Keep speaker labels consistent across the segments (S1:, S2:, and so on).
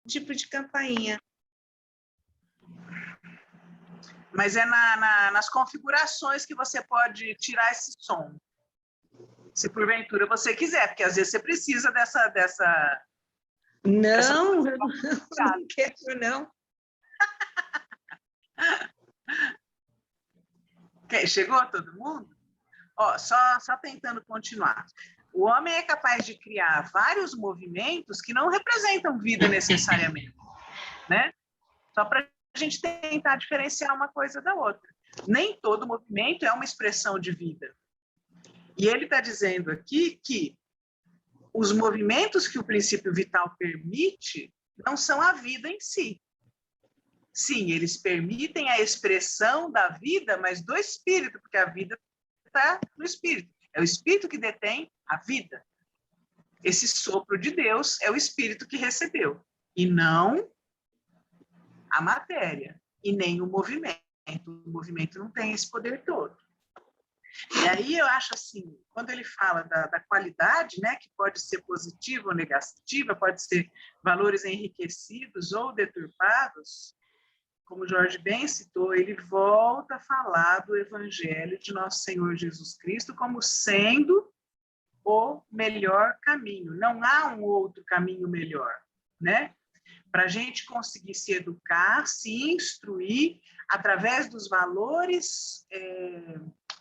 S1: tipo de campainha.
S2: Mas é nas configurações que você pode tirar esse som. Se porventura você quiser, porque às vezes você precisa dessa...
S1: Não, eu não quero, não.
S2: Chegou todo mundo? Ó, só tentando continuar. O homem é capaz de criar vários movimentos que não representam vida necessariamente, né? Só para a gente tentar diferenciar uma coisa da outra. Nem todo movimento é uma expressão de vida. E ele está dizendo aqui que os movimentos que o princípio vital permite não são a vida em si. Sim, eles permitem a expressão da vida, mas do espírito, porque a vida está no espírito. É o espírito que detém a vida. Esse sopro de Deus é o espírito que recebeu, e não a matéria, e nem o movimento. O movimento não tem esse poder todo. E aí eu acho assim, quando ele fala da qualidade, né, que pode ser positiva ou negativa, pode ser valores enriquecidos ou deturpados, como Jorge bem citou, ele volta a falar do Evangelho de Nosso Senhor Jesus Cristo como sendo o melhor caminho. Não há um outro caminho melhor, né? Para a gente conseguir se educar, se instruir através dos valores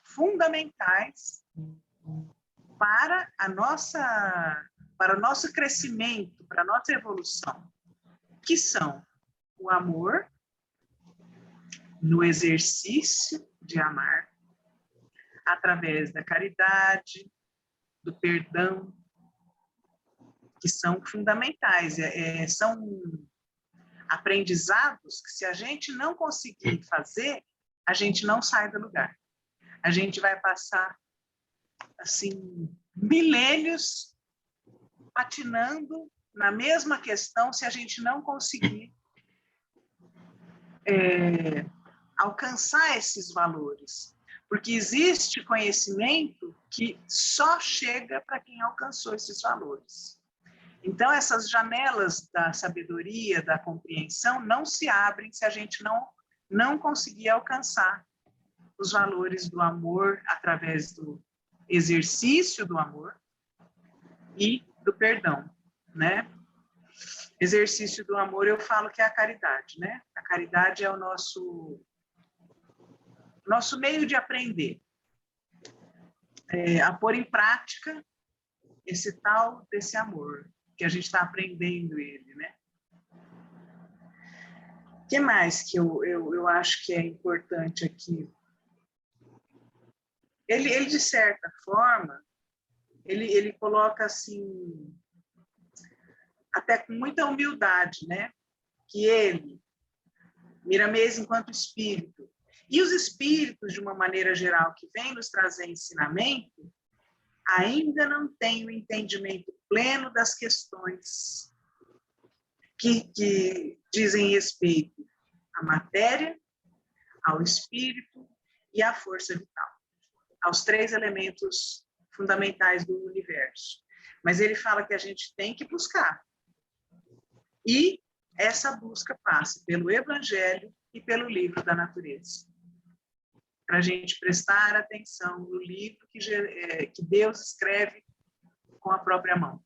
S2: fundamentais para o nosso crescimento, para a nossa evolução, que são o amor, no exercício de amar, através da caridade, do perdão, que são fundamentais, são aprendizados que, se a gente não conseguir fazer, a gente não sai do lugar. A gente vai passar, assim, milênios patinando na mesma questão se a gente não conseguir alcançar esses valores. Porque existe conhecimento que só chega para quem alcançou esses valores. Então, essas janelas da sabedoria, da compreensão, não se abrem se a gente não conseguir alcançar os valores do amor através do exercício do amor e do perdão, né? Exercício do amor, eu falo que é a caridade, né? A caridade é o nosso meio de aprender, a pôr em prática esse tal desse amor, que a gente está aprendendo ele, né? O que mais que eu acho que é importante aqui? Ele de certa forma, ele coloca assim, até com muita humildade, né? Que ele, Miramês enquanto espírito, e os espíritos, de uma maneira geral, que vêm nos trazer ensinamento, ainda não têm o entendimento pleno das questões que dizem respeito à matéria, ao espírito e à força vital, aos 3 elementos fundamentais do universo. Mas ele fala que a gente tem que buscar. E essa busca passa pelo Evangelho e pelo livro da natureza. Para a gente prestar atenção no livro que Deus escreve com a própria mão,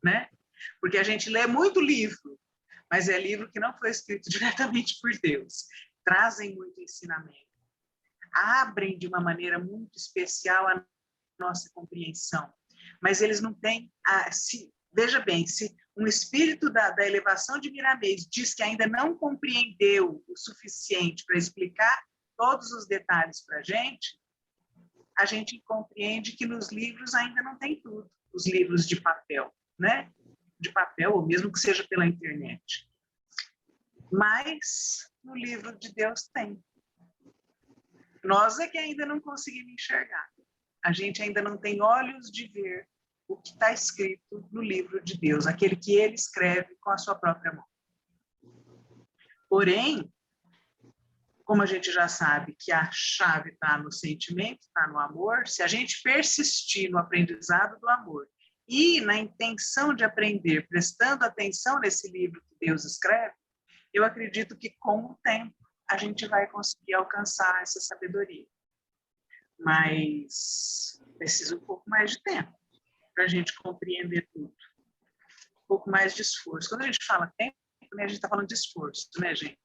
S2: né? Porque a gente lê muito livro, mas é livro que não foi escrito diretamente por Deus. Trazem muito ensinamento. Abrem de uma maneira muito especial a nossa compreensão. Mas eles não têm... veja bem, se um espírito da elevação de Miramês diz que ainda não compreendeu o suficiente para explicar todos os detalhes para a gente compreende que nos livros ainda não tem tudo. Os livros de papel, né? De papel, ou mesmo que seja pela internet. Mas no livro de Deus tem. Nós é que ainda não conseguimos enxergar. A gente ainda não tem olhos de ver o que está escrito no livro de Deus, aquele que ele escreve com a sua própria mão. Porém, como a gente já sabe que a chave está no sentimento, está no amor, se a gente persistir no aprendizado do amor e na intenção de aprender, prestando atenção nesse livro que Deus escreve, eu acredito que com o tempo a gente vai conseguir alcançar essa sabedoria. Mas precisa um pouco mais de tempo para a gente compreender tudo. Um pouco mais de esforço. Quando a gente fala tempo, né, a gente está falando de esforço, né, gente?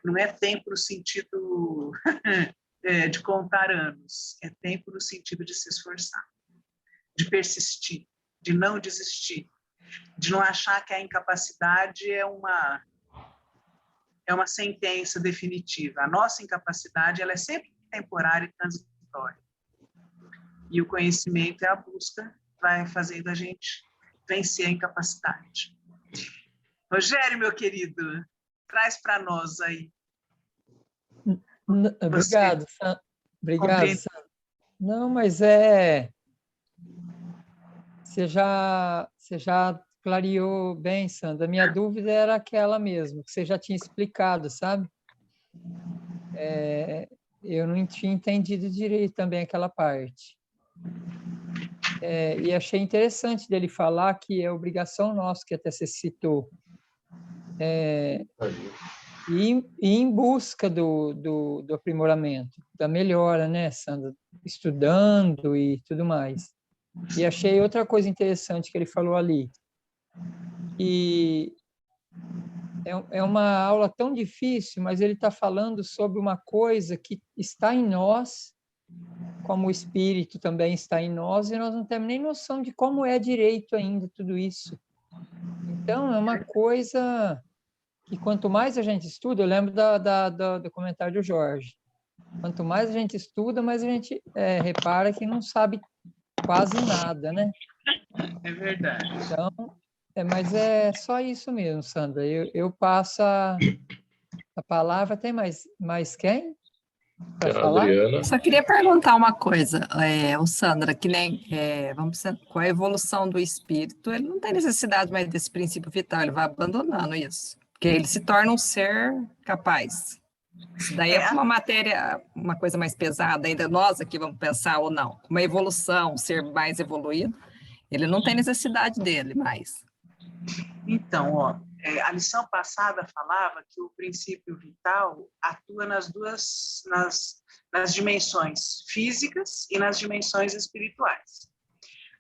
S2: Não é tempo no sentido de contar anos, é tempo no sentido de se esforçar, de persistir, de não desistir, de não achar que a incapacidade é uma sentença definitiva. A nossa incapacidade ela é sempre temporária e transitória. E o conhecimento é a busca, vai fazendo a gente vencer a incapacidade. Rogério, meu querido, traz para nós aí.
S3: Obrigado, obrigado, Sandra. Não, mas você já clareou bem, Sandra. A minha dúvida era aquela mesmo, que você já tinha explicado, sabe? Eu não tinha entendido direito também aquela parte. E achei interessante dele falar que é obrigação nossa, que até você citou, e em busca do aprimoramento, da melhora, né, Sandra? Estudando e tudo mais. E achei outra coisa interessante que ele falou ali, e é uma aula tão difícil, mas ele está falando sobre uma coisa que está em nós, como o Espírito também está em nós, e nós não temos nem noção de como é direito ainda tudo isso. Então, é uma coisa que quanto mais a gente estuda, eu lembro do comentário do Jorge, quanto mais a gente estuda, mais a gente repara que não sabe quase nada, né?
S2: É verdade.
S3: Então, mas é só isso mesmo, Sandra. Eu passo a palavra. Tem mais quem para falar?
S4: Adriana.
S5: Só queria perguntar uma coisa, o Sandra, que nem, vamos dizer, com a evolução do espírito, ele não tem necessidade mais desse princípio vital, ele vai abandonando isso, porque ele se torna um ser capaz. Isso daí é uma matéria, uma coisa mais pesada, ainda nós aqui vamos pensar ou não, uma evolução, um ser mais evoluído, ele não tem necessidade dele mais.
S2: Então, a lição passada falava que o princípio vital atua nas dimensões físicas e nas dimensões espirituais.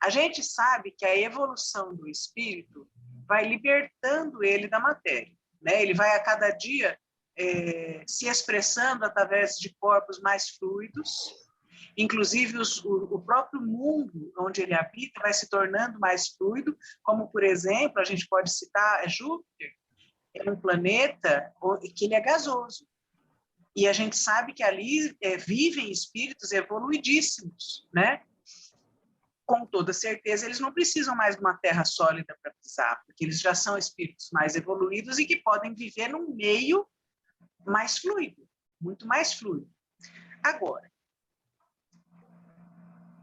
S2: A gente sabe que a evolução do espírito vai libertando ele da matéria, né? Ele vai a cada dia se expressando através de corpos mais fluidos. Inclusive, o próprio mundo onde ele habita vai se tornando mais fluido, como, por exemplo, a gente pode citar Júpiter, é um planeta que ele é gasoso. E a gente sabe que ali vivem espíritos evoluidíssimos, né? Com toda certeza, eles não precisam mais de uma terra sólida para pisar, porque eles já são espíritos mais evoluídos e que podem viver num meio mais fluido, muito mais fluido. Agora,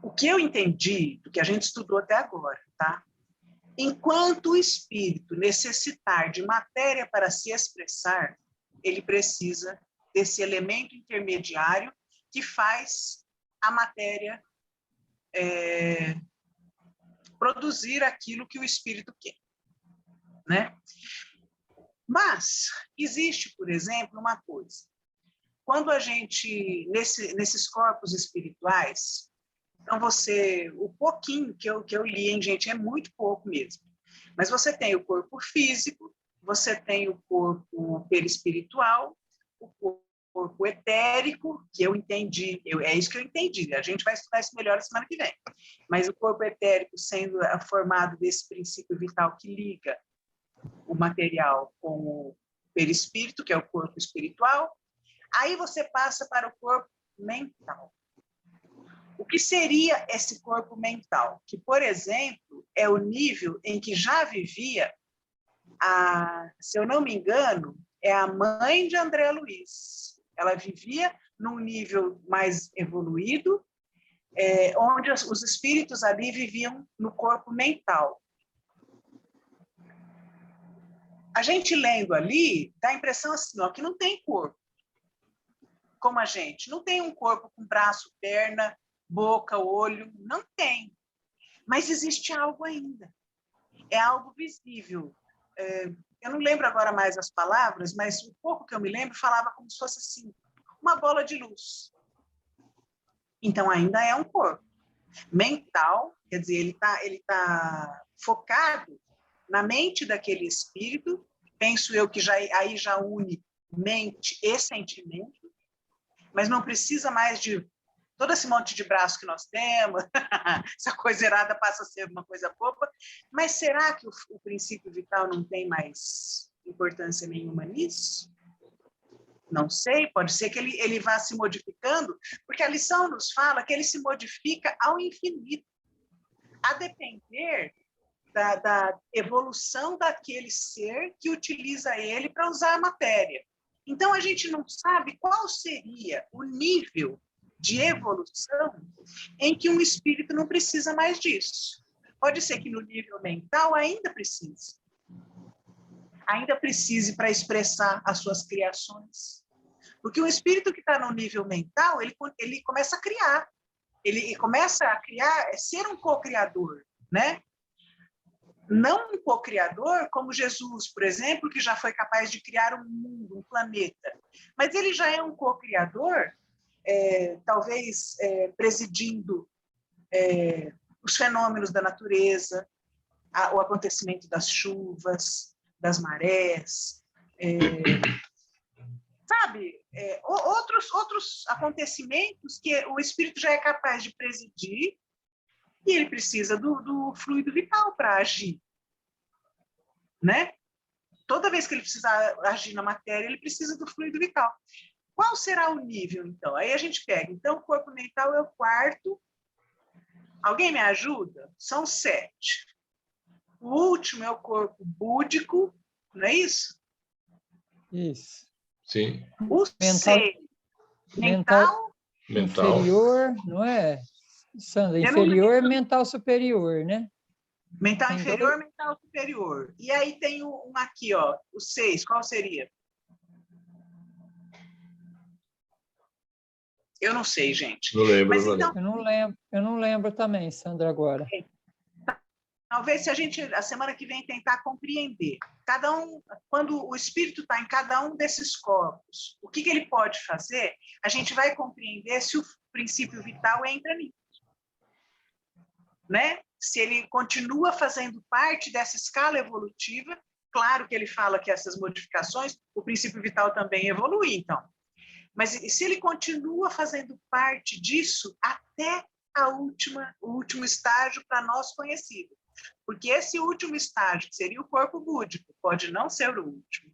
S2: o que eu entendi do que a gente estudou até agora, tá? Enquanto o espírito necessitar de matéria para se expressar, ele precisa desse elemento intermediário que faz a matéria produzir aquilo que o espírito quer, né? Mas existe, por exemplo, uma coisa. Quando a gente, nesses corpos espirituais, então o pouquinho que eu li, hein, gente, é muito pouco mesmo. Mas você tem o corpo físico, você tem o corpo perispiritual, o corpo etérico, que eu entendi, é isso que eu entendi, a gente vai estudar isso melhor na semana que vem. Mas o corpo etérico sendo formado desse princípio vital que liga o material com o perispírito, que é o corpo espiritual, aí você passa para o corpo mental. O que seria esse corpo mental? Que, por exemplo, é o nível em que já vivia, se eu não me engano, é a mãe de André Luiz. Ela vivia num nível mais evoluído, onde os espíritos ali viviam no corpo mental. A gente lendo ali, dá a impressão assim, que não tem corpo. Como a gente, não tem um corpo com braço, perna, boca, olho, não tem. Mas existe algo ainda. É algo visível. Eu não lembro agora mais as palavras, mas o pouco que eu me lembro falava como se fosse assim, uma bola de luz. Então, ainda é um corpo. Mental, quer dizer, ele tá focado na mente daquele espírito, penso eu que aí já une mente e sentimento, mas não precisa mais de todo esse monte de braço que nós temos, essa coisa errada passa a ser uma coisa boba, mas será que o princípio vital não tem mais importância nenhuma nisso? Não sei, pode ser que ele vá se modificando, porque a lição nos fala que ele se modifica ao infinito, a depender da evolução daquele ser que utiliza ele para usar a matéria. Então, a gente não sabe qual seria o nível de evolução em que um espírito não precisa mais disso. Pode ser que no nível mental ainda precise. Ainda precise para expressar as suas criações. Porque o espírito que está no nível mental, ele começa a criar. Ele começa a criar, ser um co-criador, né? Não um co-criador como Jesus, por exemplo, que já foi capaz de criar um mundo, um planeta. Mas ele já é um co-criador, talvez presidindo os fenômenos da natureza, o acontecimento das chuvas, das marés, sabe? Outros acontecimentos que o espírito já é capaz de presidir, e ele precisa do fluido vital para agir, né? Toda vez que ele precisar agir na matéria, ele precisa do fluido vital. Qual será o nível, então? Aí a gente pega. Então, o corpo mental é o quarto. Alguém me ajuda? São 7. O último é o corpo búdico, não é isso?
S3: Isso.
S4: Sim.
S2: O 6. Mental.
S3: Inferior, não é? Sandra, inferior, mental superior, né?
S2: Mental
S3: Tem
S2: inferior,
S3: dois.
S2: mental superior. E aí tem um aqui, ó, o 6. Qual seria? Eu não sei, gente.
S4: Não lembro.
S2: Mas então,
S3: Eu não lembro também, Sandra, agora.
S2: talvez se a gente, a semana que vem, tentar compreender. Quando o espírito está em cada um desses corpos, o que ele pode fazer, a gente vai compreender se o princípio vital entra nisso. Né? Se ele continua fazendo parte dessa escala evolutiva, claro que ele fala que essas modificações, o princípio vital também evolui, então. Mas se ele continua fazendo parte disso até o último estágio para nós conhecido. Porque esse último estágio, que seria o corpo búdico, pode não ser o último.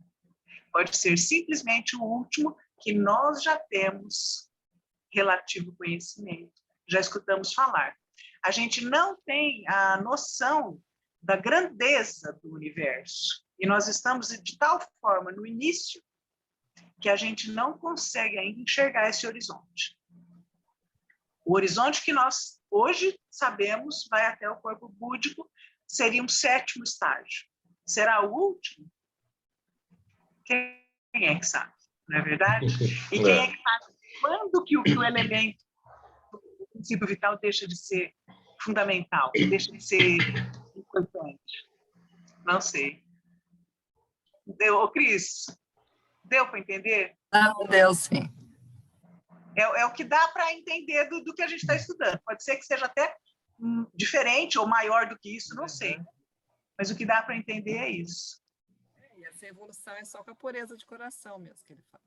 S2: Pode ser simplesmente o último que nós já temos relativo conhecimento, já escutamos falar. A gente não tem a noção da grandeza do universo. E nós estamos de tal forma no início que a gente não consegue ainda enxergar esse horizonte. O horizonte que nós hoje sabemos vai até o corpo búdico, seria um 7º estágio. Será o último? Quem é que sabe? Não é verdade? E quem é que sabe quando que o elemento, o princípio vital deixa de ser fundamental, deixa de ser importante? Não sei. Ô, Cris, deu para entender?
S5: Não, deu sim.
S2: É o que dá para entender do que a gente está estudando. Pode ser que seja até diferente ou maior do que isso, não sei. Mas o que dá para entender é isso.
S5: E essa evolução é só com a pureza de coração mesmo que ele fala.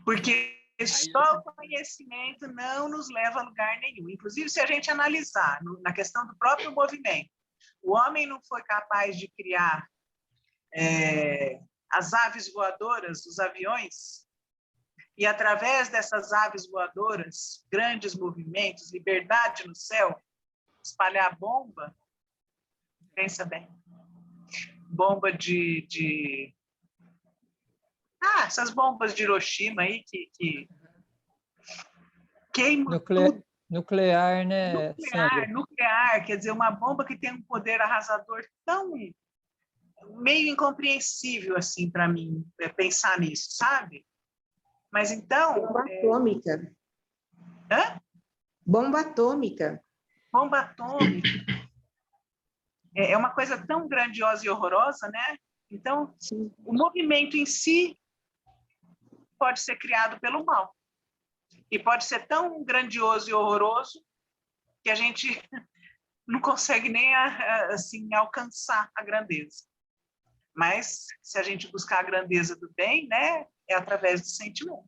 S2: Porque só o conhecimento não nos leva a lugar nenhum. Inclusive, se a gente analisar na questão do próprio movimento, o homem não foi capaz de criar as aves voadoras, os aviões, e através dessas aves voadoras, grandes movimentos, liberdade no céu, espalhar bomba, pensa bem, bomba essas bombas de Hiroshima aí que queimam tudo.
S3: Nuclear, né, Sandra?
S2: Nuclear, quer dizer, uma bomba que tem um poder arrasador tão meio incompreensível assim para mim, pensar nisso, sabe? Mas então...
S1: Bomba atômica.
S2: Hã?
S1: Bomba atômica.
S2: Bomba atômica é uma coisa tão grandiosa e horrorosa, né? Então, o movimento em si pode ser criado pelo mal. E pode ser tão grandioso e horroroso que a gente não consegue nem assim alcançar a grandeza. Mas se a gente buscar a grandeza do bem, né, é através do sentimento.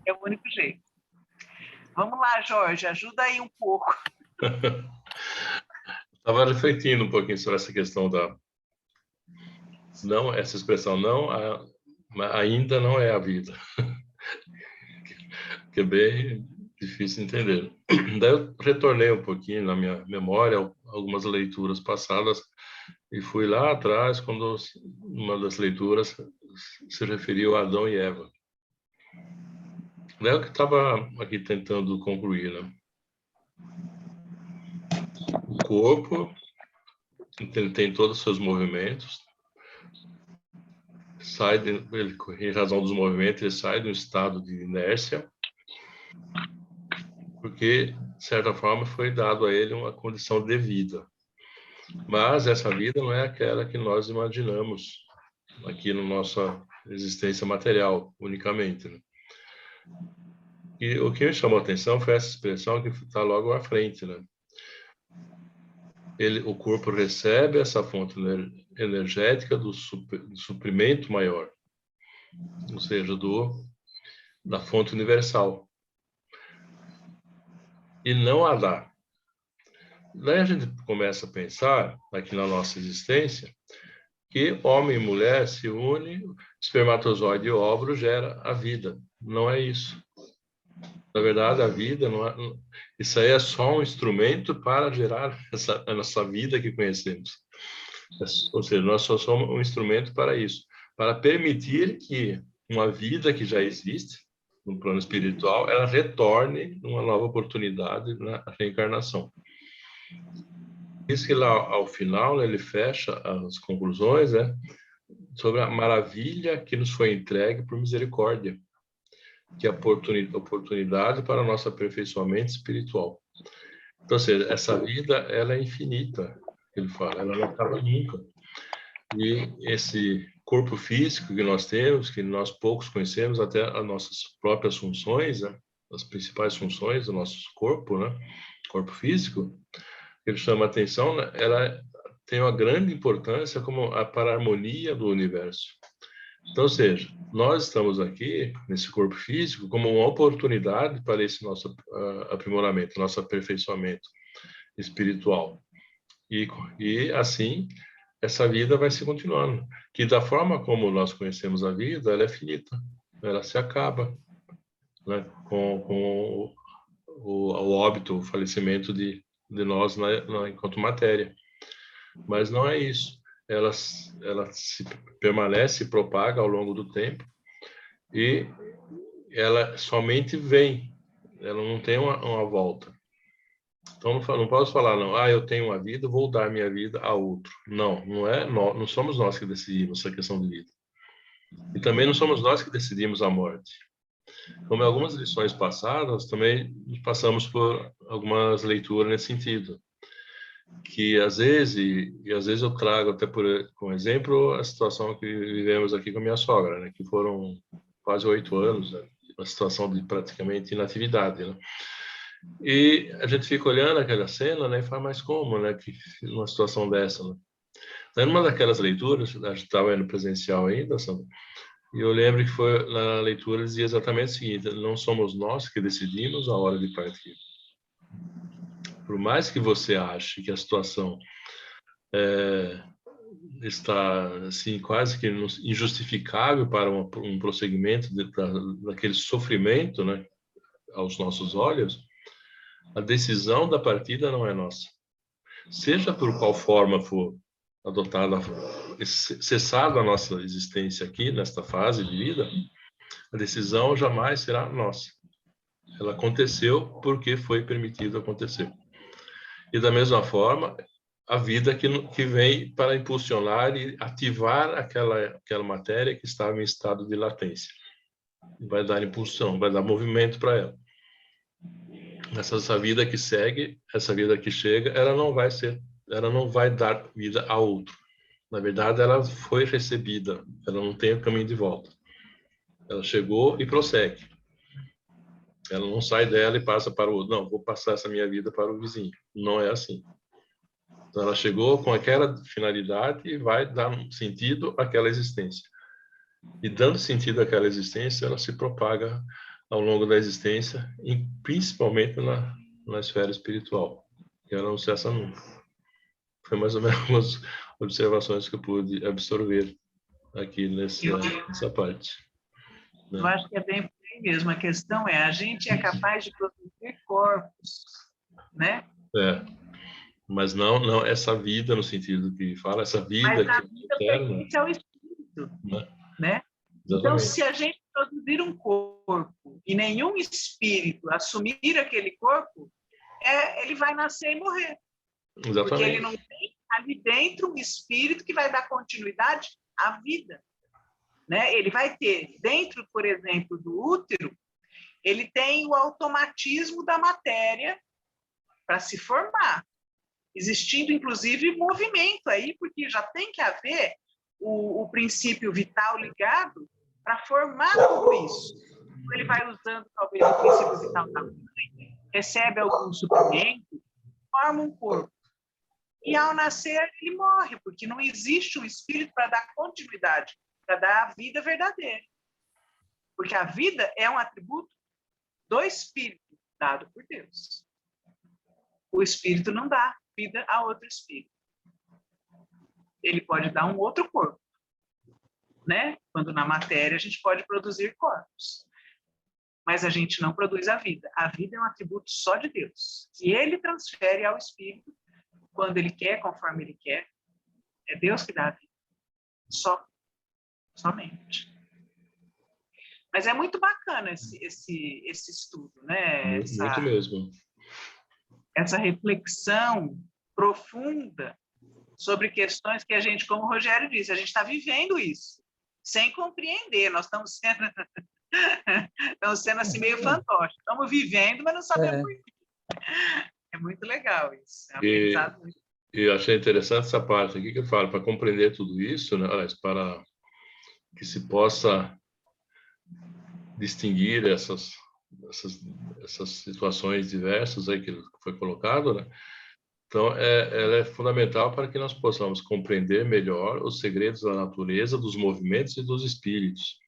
S2: É o único jeito. Vamos lá, Jorge, ajuda aí um pouco.
S4: Estava refletindo um pouquinho sobre essa questão essa expressão ainda não é a vida, que é bem difícil de entender. Daí eu retornei um pouquinho na minha memória algumas leituras passadas e fui lá atrás quando uma das leituras se referiu a Adão e Eva. Daí eu que estava aqui tentando concluir, né? O corpo tem todos os seus movimentos, em razão dos movimentos, ele sai de um estado de inércia, porque, de certa forma, foi dado a ele uma condição de vida. Mas essa vida não é aquela que nós imaginamos aqui na nossa existência material, unicamente, né? E o que me chamou a atenção foi essa expressão que está logo à frente, né? O corpo recebe essa fonte energética do suprimento maior, ou seja, da fonte universal. E não a dá. Daí a gente começa a pensar, aqui na nossa existência, que homem e mulher se unem, espermatozoide e óvulo gera a vida. Não é isso. Na verdade, a vida não é... Isso aí é só um instrumento para gerar a nossa vida que conhecemos. Ou seja, nós só somos um instrumento para isso, para permitir que uma vida que já existe no plano espiritual, ela retorne numa nova oportunidade na reencarnação. Isso que lá ao final, né, ele fecha as conclusões, né, sobre a maravilha que nos foi entregue por misericórdia, que é a oportunidade para o nosso aperfeiçoamento espiritual. Então, ou seja, essa vida, ela é infinita, ele fala, ela não acaba nunca. E esse corpo físico que nós temos, que nós poucos conhecemos, até as nossas próprias funções, né, as principais funções do nosso corpo, né, corpo físico, ele chama a atenção, né, ela tem uma grande importância para a harmonia do universo. Então, ou seja, nós estamos aqui, nesse corpo físico, como uma oportunidade para esse nosso aprimoramento, nosso aperfeiçoamento espiritual. E assim, essa vida vai se continuando. Que da forma como nós conhecemos a vida, ela é finita, ela se acaba, né, com o óbito, o falecimento de nós enquanto matéria. Mas não é isso. Ela permanece e propaga ao longo do tempo e ela somente vem, ela não tem uma volta. Então não posso falar, não, eu tenho uma vida, vou dar minha vida a outro. Não somos nós que decidimos essa questão de vida. E também não somos nós que decidimos a morte. Como em algumas lições passadas, também passamos por algumas leituras nesse sentido. Que às vezes eu trago até como exemplo a situação que vivemos aqui com a minha sogra, né, que foram quase 8 anos, né, uma situação de praticamente inatividade, né? E a gente fica olhando aquela cena, né, e fala, mas como, né, que uma situação dessa, né? Então, numa daquelas leituras, a gente estava indo presencial ainda, Sandra, e eu lembro que foi na leitura dizia exatamente o seguinte: não somos nós que decidimos a hora de partir. Por mais que você ache que a situação está assim quase que injustificável para um prosseguimento daquele sofrimento, né, aos nossos olhos, a decisão da partida não é nossa. Seja por qual forma for adotada, cessada a nossa existência aqui nesta fase de vida, a decisão jamais será nossa. Ela aconteceu porque foi permitido acontecer. E da mesma forma, a vida que vem para impulsionar e ativar aquela matéria que estava em estado de latência. Vai dar impulsão, vai dar movimento para ela. essa vida que segue, essa vida que chega, ela não vai dar vida a outro. Na verdade, ela foi recebida, ela não tem o caminho de volta. Ela chegou e prossegue. Ela não sai dela e passa para o outro. Não, vou passar essa minha vida para o vizinho. Não é assim. Então, ela chegou com aquela finalidade e vai dar um sentido àquela existência. E dando sentido àquela existência, ela se propaga ao longo da existência, e principalmente na esfera espiritual, que ela não cessa nunca. Foi mais ou menos algumas observações que eu pude absorver aqui nessa parte. Né?
S2: Eu acho que é bem por aí mesmo. A questão é, a gente é capaz de produzir corpos, né?
S4: Mas não essa vida no sentido que fala, essa vida
S2: Mas a
S4: que
S2: vida
S4: é eterna.
S2: pertence ao espírito, né? Então,
S4: Exatamente.
S2: se a gente produzir um corpo e nenhum espírito assumir aquele corpo, ele vai nascer e morrer.
S4: Exatamente.
S2: Porque ele não tem ali dentro um espírito que vai dar continuidade à vida. Né? Ele vai ter, dentro, por exemplo, do útero, ele tem o automatismo da matéria para se formar, existindo, inclusive, movimento aí, porque já tem que haver o princípio vital ligado para formar tudo isso. Ele vai usando, talvez, o princípio vital da mãe, recebe algum suplemento, forma um corpo. E, ao nascer, ele morre, porque não existe um espírito para dar continuidade, para dar a vida verdadeira. Porque a vida é um atributo do espírito, dado por Deus. O espírito não dá vida a outro espírito. Ele pode dar um outro corpo, né? Quando na matéria a gente pode produzir corpos. Mas a gente não produz a vida. A vida é um atributo só de Deus. E ele transfere ao espírito quando ele quer, conforme ele quer. É Deus que dá a vida. Somente. Mas é muito bacana esse estudo, né?
S4: Muito mesmo.
S2: Essa reflexão profunda sobre questões que a gente, como o Rogério disse, a gente está vivendo isso, sem compreender. Nós estamos sendo assim meio fantoches. Estamos vivendo, mas não sabemos por quê. É muito legal isso. É um aprendizado muito.
S4: E achei interessante essa parte aqui que eu falo, para compreender tudo isso, né, para que se possa distinguir essas situações diversas aí que foi colocado, né? Então, ela é fundamental para que nós possamos compreender melhor os segredos da natureza, dos movimentos e dos espíritos.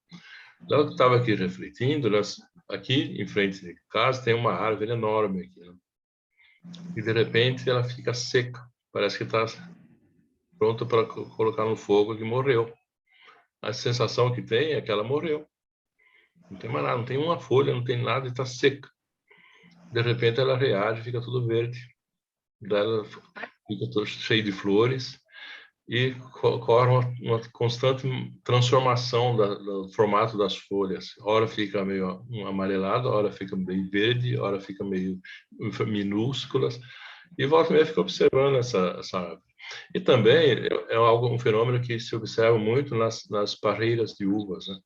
S4: Então, eu estava aqui refletindo, né? Aqui em frente de casa tem uma árvore enorme aqui, né? E de repente ela fica seca, parece que está pronta para colocar no fogo, que morreu. A sensação que tem é que ela morreu. Não tem mais nada, não tem uma folha, não tem nada, e está seca. De repente ela reage, fica tudo verde. Daí ela fica todo cheio de flores e ocorre uma constante transformação do formato das folhas. Ora fica meio amarelado, ora fica meio verde, ora fica meio minúsculas. E volta e meia fica observando essa árvore. E também é um fenômeno que se observa muito nas parreiras de uvas, né?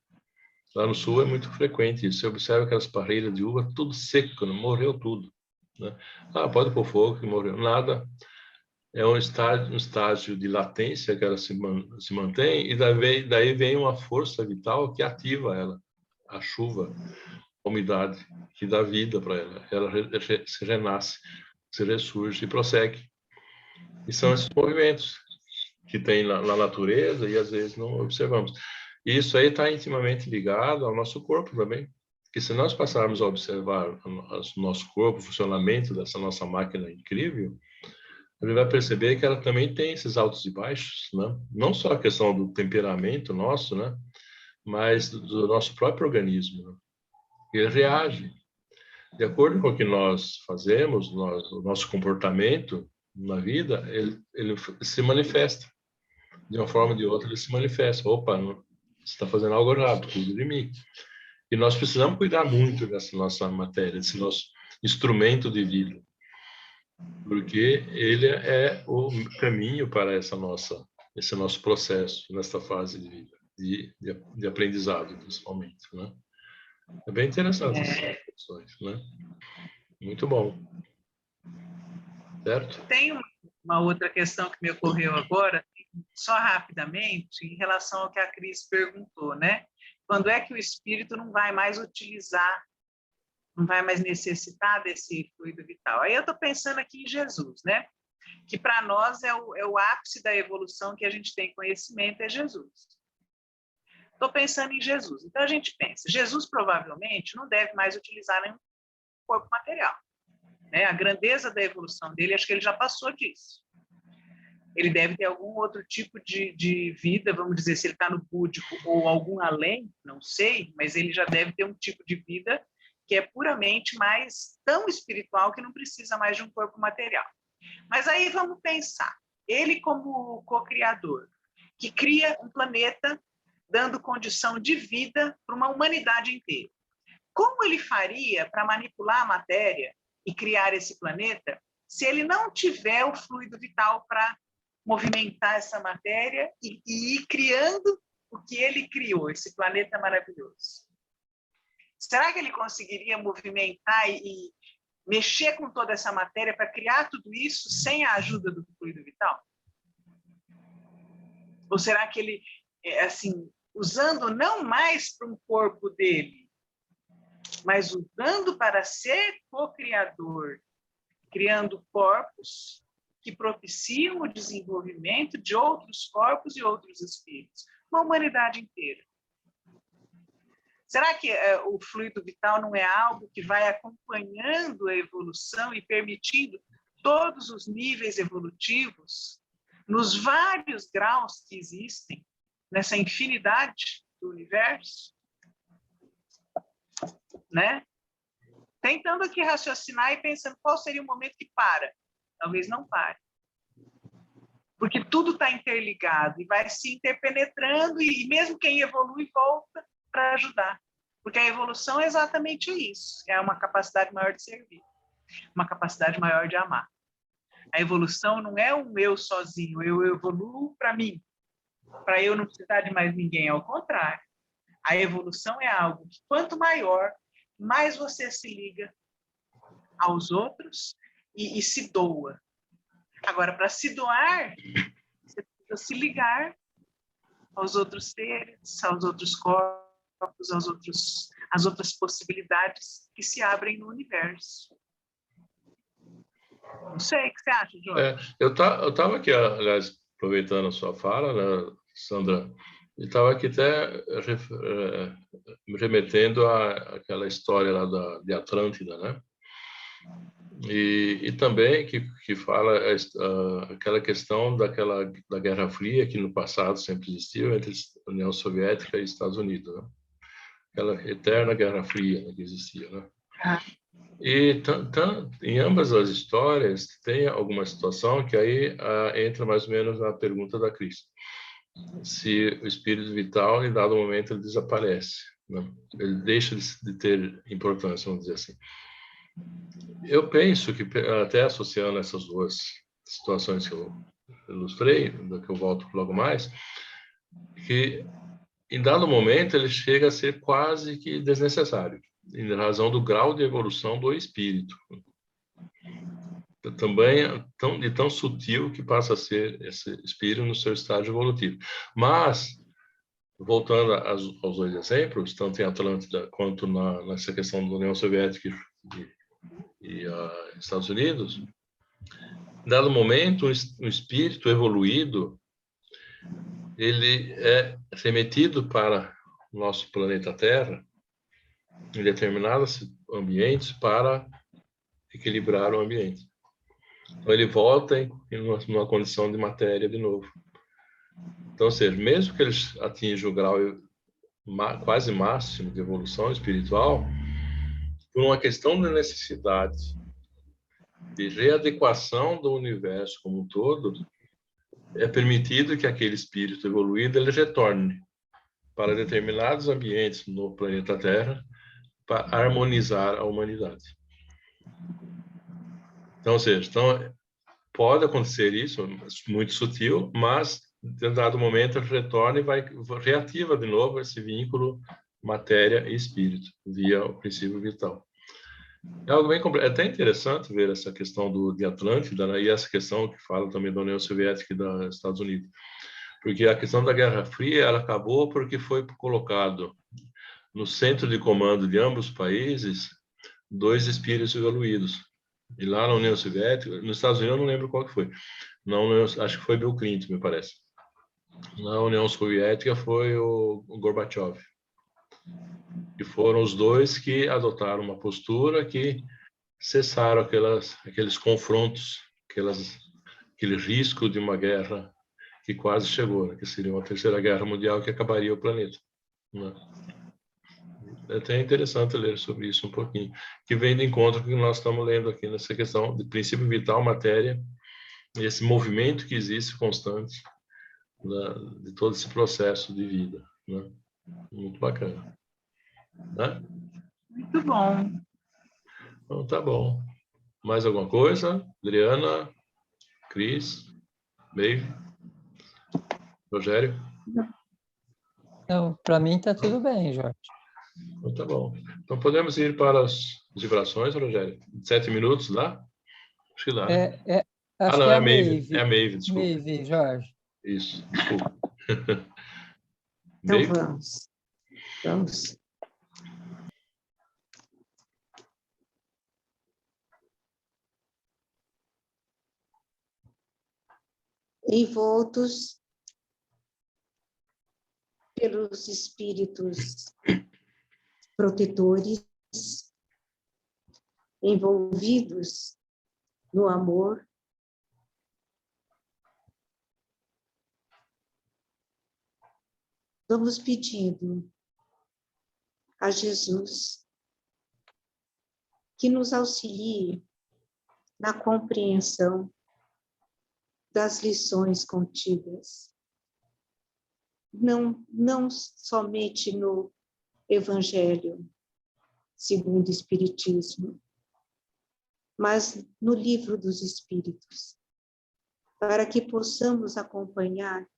S4: Lá no sul é muito frequente isso. Você observa aquelas parreiras de uva, tudo seco, né? Morreu tudo, né? Pode pôr fogo, que morreu. Nada. É um estágio de latência que ela se mantém, e daí vem uma força vital que ativa ela. A chuva, a umidade, que dá vida para ela. Ela se renasce, se ressurge e prossegue. E são esses movimentos que tem na natureza e às vezes não observamos. E isso aí está intimamente ligado ao nosso corpo também. Porque se nós passarmos a observar o nosso corpo, o funcionamento dessa nossa máquina incrível, a gente vai perceber que ela também tem esses altos e baixos, né? Não só a questão do temperamento nosso, né? Mas do nosso próprio organismo, né? Ele reage. De acordo com o que nós fazemos, o nosso comportamento na vida, ele se manifesta. De uma forma ou de outra, ele se manifesta. Opa, você está fazendo algo errado, cuida de mim. E nós precisamos cuidar muito dessa nossa matéria, desse nosso instrumento de vida, porque ele é o caminho para esse nosso processo, nesta fase de vida, de aprendizado, principalmente, né? É bem interessante essas questões, né? Muito bom. Certo?
S2: Tem uma outra questão que me ocorreu agora, só rapidamente, em relação ao que a Cris perguntou, né? Quando é que o espírito não vai mais utilizar, não vai mais necessitar desse fluido vital? Aí eu estou pensando aqui em Jesus, né? Que para nós é o ápice da evolução que a gente tem conhecimento, é Jesus. Estou pensando em Jesus. Então a gente pensa, Jesus provavelmente não deve mais utilizar nenhum corpo material, né? A grandeza da evolução dele, acho que ele já passou disso. Ele deve ter algum outro tipo de vida, vamos dizer, se ele está no búdico ou algum além, não sei, mas ele já deve ter um tipo de vida que é puramente mais tão espiritual que não precisa mais de um corpo material. Mas aí vamos pensar, ele como co-criador, que cria um planeta dando condição de vida para uma humanidade inteira. Como ele faria para manipular a matéria e criar esse planeta se ele não tiver o fluido vital para movimentar essa matéria e ir criando o que ele criou, esse planeta maravilhoso? Será que ele conseguiria movimentar e mexer com toda essa matéria para criar tudo isso sem a ajuda do fluido vital? Ou será que ele, assim, usando não mais para um corpo dele, mas usando para ser co-criador, criando corpos que propiciam o desenvolvimento de outros corpos e outros espíritos, uma humanidade inteira? Será que o fluido vital não é algo que vai acompanhando a evolução e permitindo todos os níveis evolutivos, nos vários graus que existem, nessa infinidade do universo? Né? Tentando aqui raciocinar e pensando qual seria o momento que para. Talvez não pare. Porque tudo está interligado e vai se interpenetrando e mesmo quem evolui volta para ajudar. Porque a evolução é exatamente isso. É uma capacidade maior de servir. Uma capacidade maior de amar. A evolução não é um eu sozinho. Eu evoluo para mim. Para eu não precisar de mais ninguém. Ao contrário. A evolução é algo que quanto maior, mais você se liga aos outros e se doa. Agora, para se doar, você precisa se ligar aos outros seres, aos outros corpos, às outras possibilidades que se abrem no universo. Não sei, o que você acha, Jorge?
S4: Eu estava aqui, aliás, aproveitando a sua fala, né, Sandra, eu estava aqui até me remetendo àquela história lá de Atlântida, né? E também que fala aquela questão da Guerra Fria, que no passado sempre existiu entre a União Soviética e Estados Unidos, né? Aquela eterna Guerra Fria, né, que existia, né? E em ambas as histórias tem alguma situação que aí entra mais ou menos na pergunta da Cris. Se o espírito vital, em dado momento, ele desaparece, né? Ele deixa de ter importância, vamos dizer assim. Eu penso que, até associando essas duas situações que eu ilustrei, da que eu volto logo mais, que em dado momento ele chega a ser quase que desnecessário, em razão do grau de evolução do espírito. Também de tão sutil que passa a ser esse espírito no seu estágio evolutivo. Mas, voltando aos dois exemplos, tanto em Atlântida quanto nessa questão da União Soviética e Estados Unidos, em dado momento, um espírito evoluído, ele é remetido para o nosso planeta Terra, em determinados ambientes, para equilibrar o ambiente. Então, ele volta em uma condição de matéria de novo. Então, ou seja, mesmo que ele atinja o grau quase máximo de evolução espiritual, por uma questão de necessidade de readequação do universo como um todo, é permitido que aquele espírito evoluído ele retorne para determinados ambientes no planeta Terra para harmonizar a humanidade. Então, ou seja, pode acontecer isso, muito sutil, mas, em dado momento, ele retorna e reativa de novo esse vínculo matéria e espírito, via o princípio vital. É algo bem complexo. É até interessante ver essa questão de Atlântida, né? E essa questão que fala também da União Soviética e dos Estados Unidos. Porque a questão da Guerra Fria, ela acabou porque foi colocado no centro de comando de ambos os países dois espíritos evoluídos. E lá na União Soviética, nos Estados Unidos eu não lembro qual que foi. Acho que foi Bill Clinton, me parece. Na União Soviética foi o Gorbachev. E foram os dois que adotaram uma postura que cessaram aqueles confrontos, aquele risco de uma guerra que quase chegou, né? Que seria uma terceira guerra mundial que acabaria o planeta, né? É até interessante ler sobre isso um pouquinho, que vem de encontro com o que nós estamos lendo aqui nessa questão de princípio vital, matéria, e esse movimento que existe constante, né, de todo esse processo de vida, né? Muito bacana, né?
S2: Muito bom.
S4: Então, tá bom. Mais alguma coisa? Adriana, Cris, Meire, Rogério?
S3: Não, para mim está tudo bem, Jorge.
S4: Então, tá bom. Então, podemos ir para as vibrações, Rogério? 7 minutos, dá? Acho que dá, né?
S3: Acho
S4: Não,
S3: que
S4: é
S3: é
S4: a
S3: a
S4: Maeve. É a
S3: Maeve.
S4: Maeve, desculpa.
S3: Maeve, Jorge.
S4: Isso, desculpa.
S1: Então
S4: Maeve?
S1: vamos. Envoltos pelos espíritos protetores, envolvidos no amor, vamos pedindo a Jesus que nos auxilie na compreensão das lições contidas, não somente no Evangelho segundo o Espiritismo, mas no Livro dos Espíritos, para que possamos acompanhar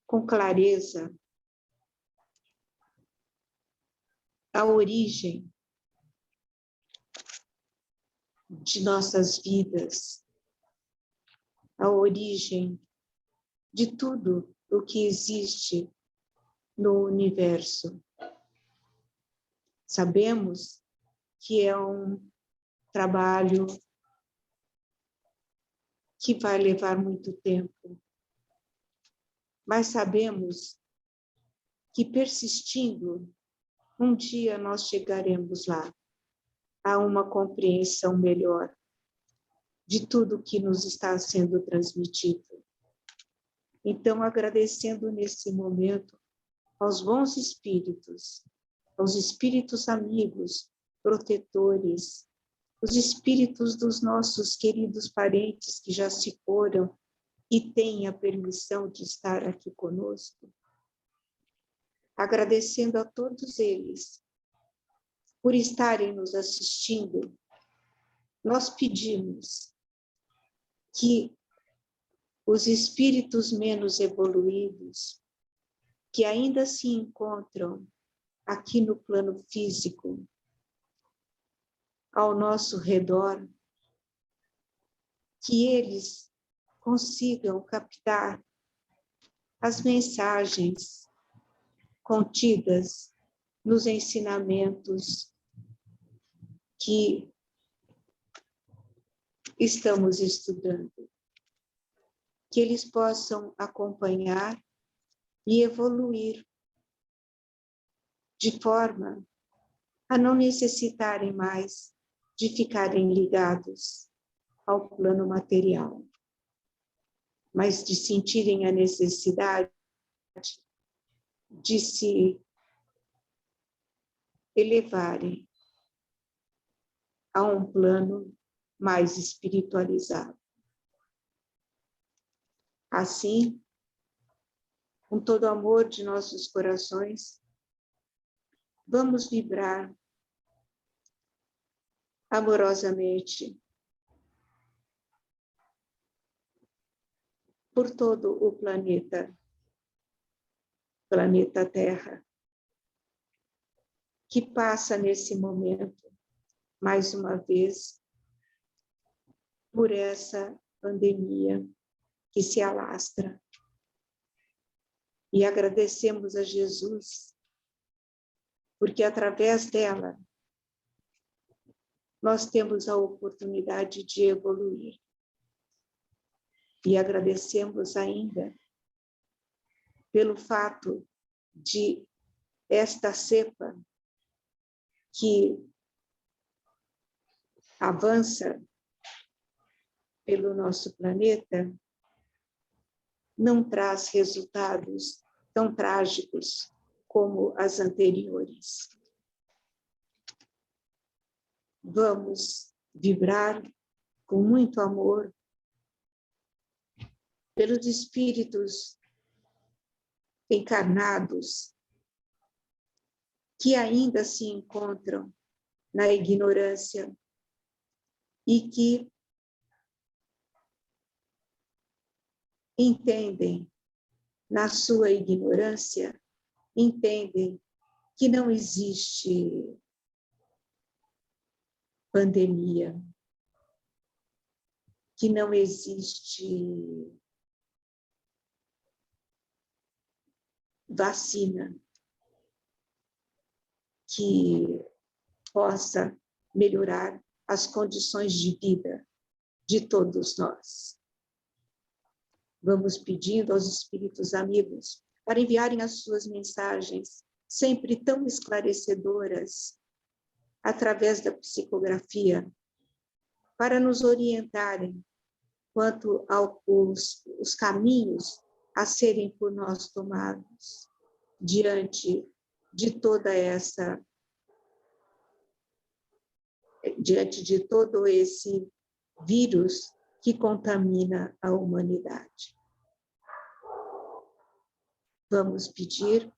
S1: com clareza a origem de nossas vidas, a origem de tudo o que existe no universo. Sabemos que é um trabalho que vai levar muito tempo, mas sabemos que persistindo, um dia nós chegaremos lá, a uma compreensão melhor de tudo que nos está sendo transmitido. Então, agradecendo nesse momento aos bons espíritos, aos espíritos amigos, protetores, os espíritos dos nossos queridos parentes que já se foram e têm a permissão de estar aqui conosco. Agradecendo a todos eles por estarem nos assistindo, nós pedimos que os espíritos menos evoluídos, que ainda se encontram aqui no plano físico, ao nosso redor, que eles consigam captar as mensagens contidas nos ensinamentos que estamos estudando, que eles possam acompanhar e evoluir de forma a não necessitarem mais de ficarem ligados ao plano material, mas de sentirem a necessidade de se elevarem a um plano mais espiritualizado. Assim, com todo o amor de nossos corações, vamos vibrar amorosamente por todo o planeta Terra, que passa nesse momento mais uma vez, por essa pandemia que se alastra. E agradecemos a Jesus, porque através dela, nós temos a oportunidade de evoluir. E agradecemos ainda pelo fato de esta cepa que avança pelo nosso planeta não traz resultados tão trágicos como as anteriores. Vamos vibrar com muito amor pelos espíritos encarnados que ainda se encontram na ignorância e que entendem, na sua ignorância, entendem que não existe pandemia, que não existe vacina que possa melhorar as condições de vida de todos nós. Vamos pedindo aos espíritos amigos para enviarem as suas mensagens, sempre tão esclarecedoras, através da psicografia, para nos orientarem quanto aos caminhos a serem por nós tomados diante de todo esse vírus que contamina a humanidade. Vamos pedir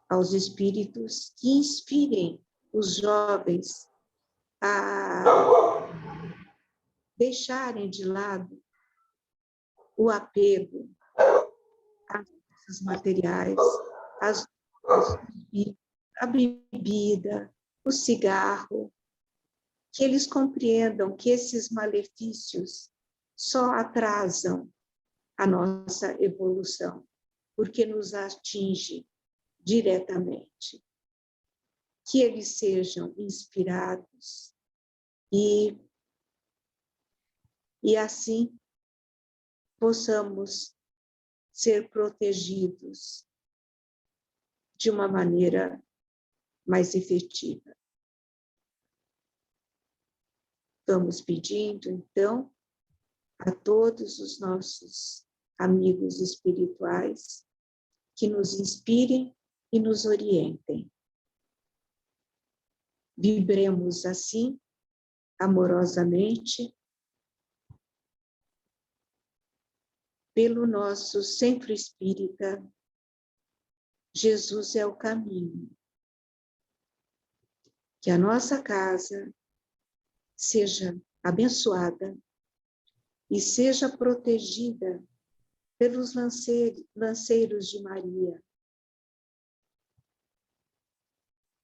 S1: aos espíritos que inspirem os jovens a deixarem de lado o apego às coisas materiais, a bebida, o cigarro, que eles compreendam que esses malefícios só atrasam a nossa evolução, porque nos atinge diretamente. Que eles sejam inspirados e assim possamos ser protegidos de uma maneira mais efetiva. Vamos pedindo, então, a todos os nossos amigos espirituais que nos inspirem e nos orientem. Vibremos assim, amorosamente, pelo nosso centro espírita. Jesus é o caminho. Que a nossa casa seja abençoada e seja protegida pelos lanceiros de Maria,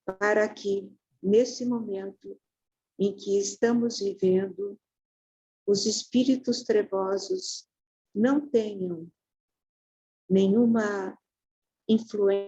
S1: para que, nesse momento em que estamos vivendo, os espíritos trevosos não tenham nenhuma influência